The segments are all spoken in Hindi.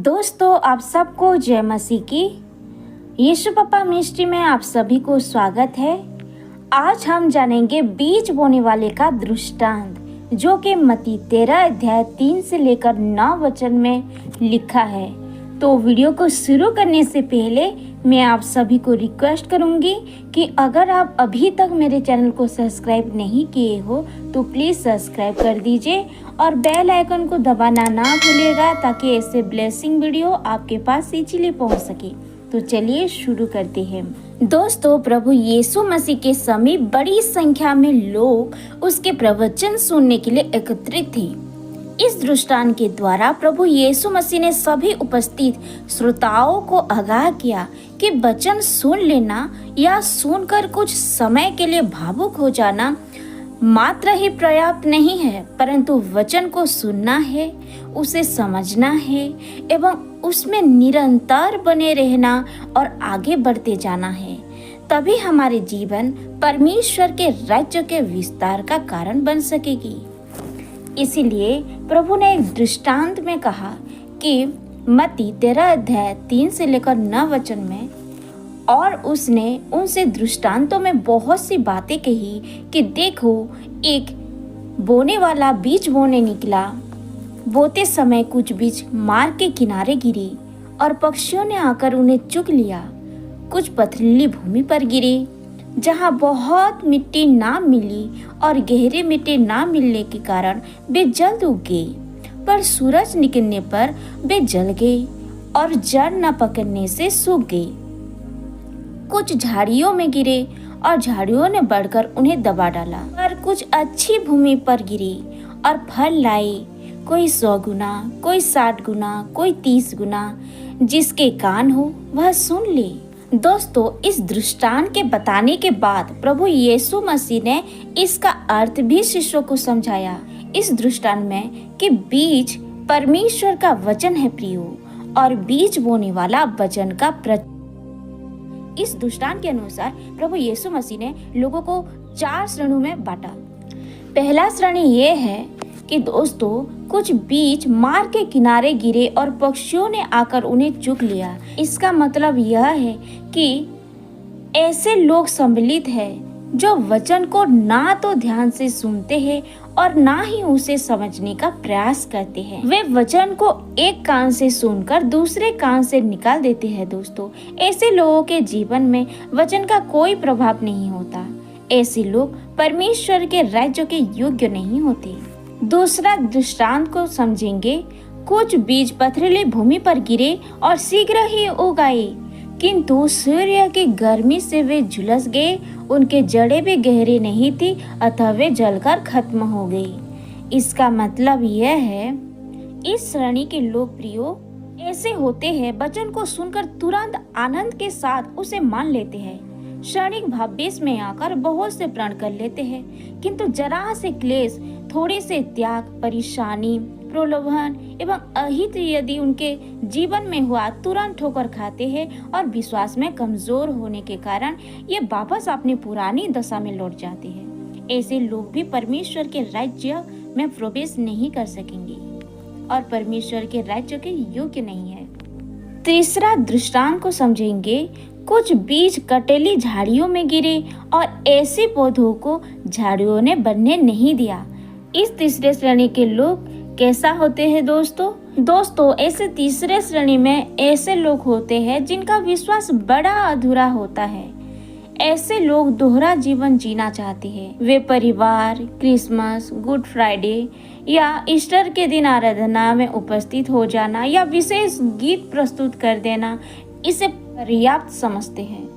दोस्तों, आप सबको जय मसीह की। यीशु पप्पा मिनिस्ट्री में आप सभी को स्वागत है। आज हम जानेंगे बीज बोने वाले का दृष्टांत, जो कि मत्ती 13 अध्याय 3 से लेकर 9 वचन में लिखा है। तो वीडियो को शुरू करने से पहले मैं आप सभी को रिक्वेस्ट करूंगी कि अगर आप अभी तक मेरे चैनल को सब्सक्राइब नहीं किए हो तो प्लीज़ सब्सक्राइब कर दीजिए और बेल आइकन को दबाना ना भूलिएगा, ताकि ऐसे ब्लेसिंग वीडियो आपके पास इजीली पहुंच सके। तो चलिए शुरू करते हैं। दोस्तों, प्रभु यीशु मसीह के समय बड़ी संख्या में लोग उसके प्रवचन सुनने के लिए एकत्रित थे। इस दृष्टांत के द्वारा प्रभु यीशु मसीह ने सभी उपस्थित श्रोताओं को आगाह किया कि वचन सुन लेना या सुनकर कुछ समय के लिए भावुक हो जाना मात्र ही पर्याप्त नहीं है, परंतु वचन को सुनना है, उसे समझना है एवं उसमें निरंतर बने रहना और आगे बढ़ते जाना है। तभी हमारे जीवन परमेश्वर के राज्य के विस्तार का कारण बन सकेगी। इसीलिए प्रभु ने एक दृष्टांत में कहा कि मत्ती 13 अध्याय 3 से लेकर 9 वचन में, और उसने उनसे दृष्टांतों में बहुत सी बातें कही कि देखो, एक बोने वाला बीज बोने निकला। बोते समय कुछ बीज मार्ग के किनारे गिरे और पक्षियों ने आकर उन्हें चुग लिया। कुछ पथरीली भूमि पर गिरे, जहाँ बहुत मिट्टी ना मिली और गहरी मिट्टी ना मिलने के कारण वे जल्द उग गए, पर सूरज निकलने पर वे जल गए और जड़ न पकड़ने से सूख गए। कुछ झाड़ियों में गिरे और झाड़ियों ने बढ़कर उन्हें दबा डाला, पर कुछ अच्छी भूमि पर गिरे और फल लाए, कोई 100 गुना, कोई 60 गुना, कोई 30 गुना। जिसके कान हो वह सुन ले। दोस्तों, इस दृष्टांत के बताने के बाद प्रभु यीशु मसीह ने इसका अर्थ भी शिष्यों को समझाया इस दृष्टांत में कि बीज परमेश्वर का वचन है प्रियो, और बीज बोने वाला वचन का इस दृष्टांत के अनुसार प्रभु यीशु मसीह ने लोगों को 4 श्रेणियों में बांटा। पहला श्रेणी ये है कि दोस्तों, कुछ बीज मार्ग के किनारे गिरे और पक्षियों ने आकर उन्हें चुग लिया। इसका मतलब यह है कि ऐसे लोग सम्मिलित हैं जो वचन को ना तो ध्यान से सुनते हैं और ना ही उसे समझने का प्रयास करते हैं। वे वचन को एक कान से सुनकर दूसरे कान से निकाल देते हैं। दोस्तों, ऐसे लोगों के जीवन में वचन का कोई प्रभाव नहीं होता। ऐसे लोग परमेश्वर के राज्य के योग्य नहीं होते। दूसरा दृष्टांत को समझेंगे। कुछ बीज पथरीली भूमि पर गिरे और शीघ्र ही उग आए, किंतु सूर्य की गर्मी से वे झुलस गए। उनके जड़ें भी गहरी नहीं थी, अतः वे जलकर खत्म हो गई। इसका मतलब यह है, इस श्रेणी के लोग प्रियो ऐसे होते हैं, वचन को सुनकर तुरंत आनंद के साथ उसे मान लेते हैं, क्षणिक भावावेश में आकर बहुत से प्रण कर लेते हैं, किंतु जरा से क्लेश, थोड़े से त्याग, परेशानी, प्रलोभन एवं अहित यदि उनके जीवन में हुआ, तुरंत ठोकर खाते हैं और विश्वास में कमजोर होने के कारण ये वापस अपनी पुरानी दशा में लौट जाते हैं। ऐसे लोग भी परमेश्वर के राज्य में प्रवेश नहीं कर सकेंगे और परमेश्वर के राज्य के योग्य नहीं है। तीसरा दृष्टांत को समझेंगे। कुछ बीज कटेली झाड़ियों में गिरे और ऐसे पौधों को झाड़ियों ने बढ़ने नहीं दिया। इस तीसरे श्रेणी के लोग कैसा होते हैं दोस्तों, ऐसे तीसरे श्रेणी में ऐसे लोग होते हैं जिनका विश्वास बड़ा अधूरा होता है। ऐसे लोग दोहरा जीवन जीना चाहते हैं। वे परिवार, क्रिसमस, गुड फ्राइडे या ईस्टर के दिन आराधना में उपस्थित हो जाना या विशेष गीत प्रस्तुत कर देना, इसे पर्याप्त समझते हैं।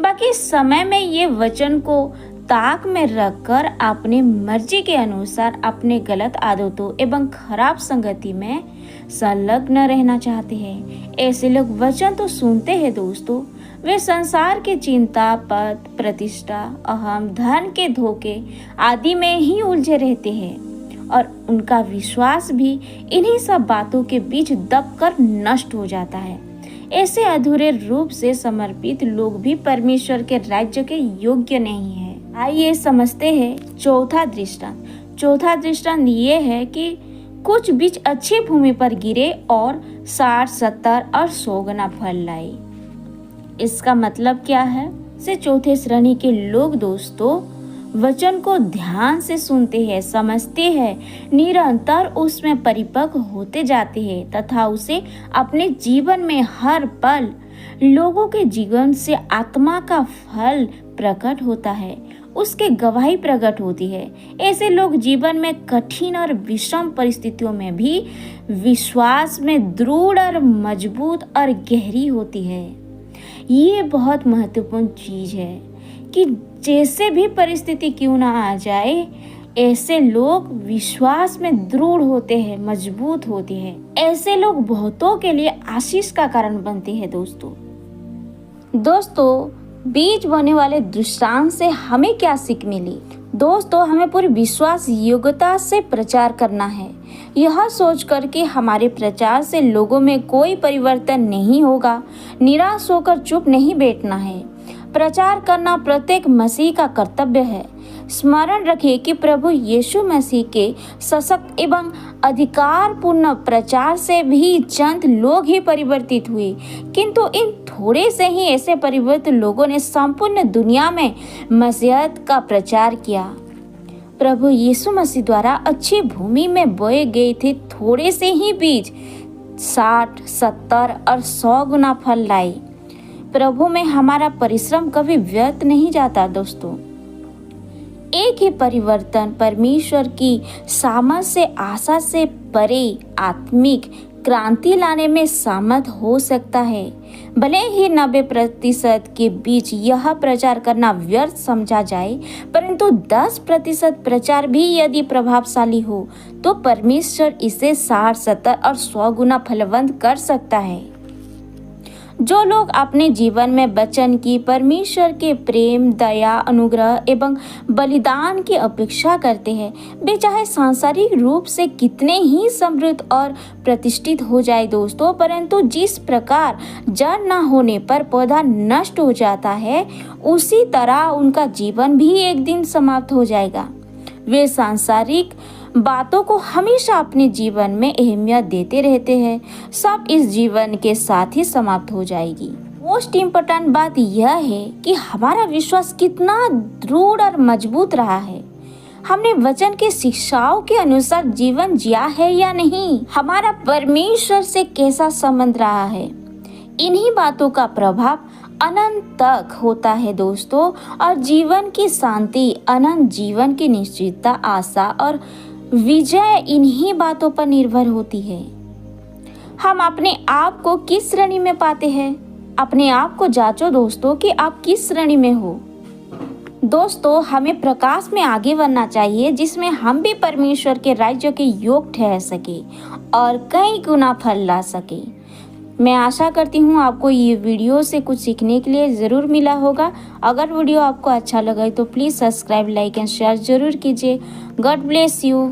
बाकी समय में ये वचन को ताक में रखकर अपनी मर्जी के अनुसार अपने गलत आदतों एवं खराब संगति में संलग्न रहना चाहते हैं। ऐसे लोग वचन तो सुनते हैं दोस्तों, वे संसार की चिंता, पद, प्रतिष्ठा, अहम, धन के धोखे आदि में ही उलझे रहते हैं और उनका विश्वास भी इन्हीं सब बातों के बीच दबकर नष्ट हो जाता है। ऐसे अधूरे रूप से समर्पित लोग भी परमेश्वर के राज्य के योग्य नहीं है। आइए समझते हैं चौथा दृष्टांत ये है कि कुछ बीज अच्छी भूमि पर गिरे और 60, 70 और 100 गुना फल लाए। इसका मतलब क्या है? से चौथे श्रेणी के लोग दोस्तों वचन को ध्यान से सुनते हैं, समझते हैं, निरंतर उसमें परिपक्व होते जाते हैं तथा उसे अपने जीवन में हर पल लोगों के जीवन से आत्मा का फल प्रकट होता है, उसके गवाही प्रकट होती है। ऐसे लोग जीवन में कठिन और विषम परिस्थितियों में भी विश्वास में दृढ़ और मजबूत और गहरी होती है। ये बहुत महत्वपूर्ण चीज है कि जैसे भी परिस्थिति क्यों ना आ जाए, ऐसे लोग विश्वास में दृढ़ होते हैं, मजबूत होते हैं। ऐसे लोग बहुतों के लिए आशीष का कारण बनते हैं। दोस्तों बीज बोने वाले दृष्टांत से हमें क्या सीख मिली? दोस्तों हमें पूरी विश्वास योग्यता से प्रचार करना है। यह सोचकर कि हमारे प्रचार से लोगों में कोई परिवर्तन नहीं होगा, निराश होकर चुप नहीं बैठना है। प्रचार करना प्रत्येक मसीह का कर्तव्य है। स्मरण रखिए कि प्रभु यीशु मसीह के सशक्त एवं अधिकारपूर्ण प्रचार से भी चंद लोग ही परिवर्तित हुए, किंतु इन थोड़े से ही ऐसे परिवर्तित लोगों ने संपूर्ण दुनिया में मसीहत का प्रचार किया। प्रभु यीशु मसीह द्वारा अच्छी भूमि में बोए गए थे थोड़े से ही बीज 60, 70 और 100 गुना फल लाए। प्रभु में हमारा परिश्रम कभी व्यर्थ नहीं जाता दोस्तों। एक ही परिवर्तन परमेश्वर की सामर्थ से आशा से परे आत्मिक क्रांति लाने में समर्थ हो सकता है। भले ही 90% के बीच यह प्रचार करना व्यर्थ समझा जाए, परंतु 10% प्रचार भी यदि प्रभावशाली हो तो परमेश्वर इसे 60, 70 और 100 गुना फलवंत कर सकता है। जो लोग अपने जीवन में वचन की, परमेश्वर के प्रेम, दया, अनुग्रह एवं बलिदान की अपेक्षा करते हैं, वे चाहे सांसारिक रूप से कितने ही समृद्ध और प्रतिष्ठित हो जाए दोस्तों, परंतु जिस प्रकार जड़ न होने पर पौधा नष्ट हो जाता है, उसी तरह उनका जीवन भी एक दिन समाप्त हो जाएगा। वे सांसारिक बातों को हमेशा अपने जीवन में अहमियत देते रहते हैं, सब इस जीवन के साथ ही समाप्त हो जाएगी। मोस्ट इम्पोर्टेंट बात यह है कि हमारा विश्वास कितना दृढ़ और मजबूत रहा है। हमने वचन के शिक्षाओं के अनुसार जीवन जिया है या नहीं, हमारा परमेश्वर से कैसा संबंध रहा है। इन्हीं बातों का प्रभाव अनंत तक होता है दोस्तों, और जीवन की शांति, अनंत जीवन की निश्चितता, आशा और विजय इन्हीं बातों पर निर्भर होती है। हम अपने आप को किस श्रेणी में पाते हैं? अपने आप को जांचो दोस्तों कि आप किस श्रेणी में हो। दोस्तों हमें प्रकाश में आगे बढ़ना चाहिए, जिसमें हम भी परमेश्वर के राज्य के योग ठहर सके और कई गुना फल ला सके। मैं आशा करती हूँ आपको ये वीडियो से कुछ सीखने के लिए ज़रूर मिला होगा। अगर वीडियो आपको अच्छा लगा तो please subscribe, like and share ज़रूर कीजिए। God bless you.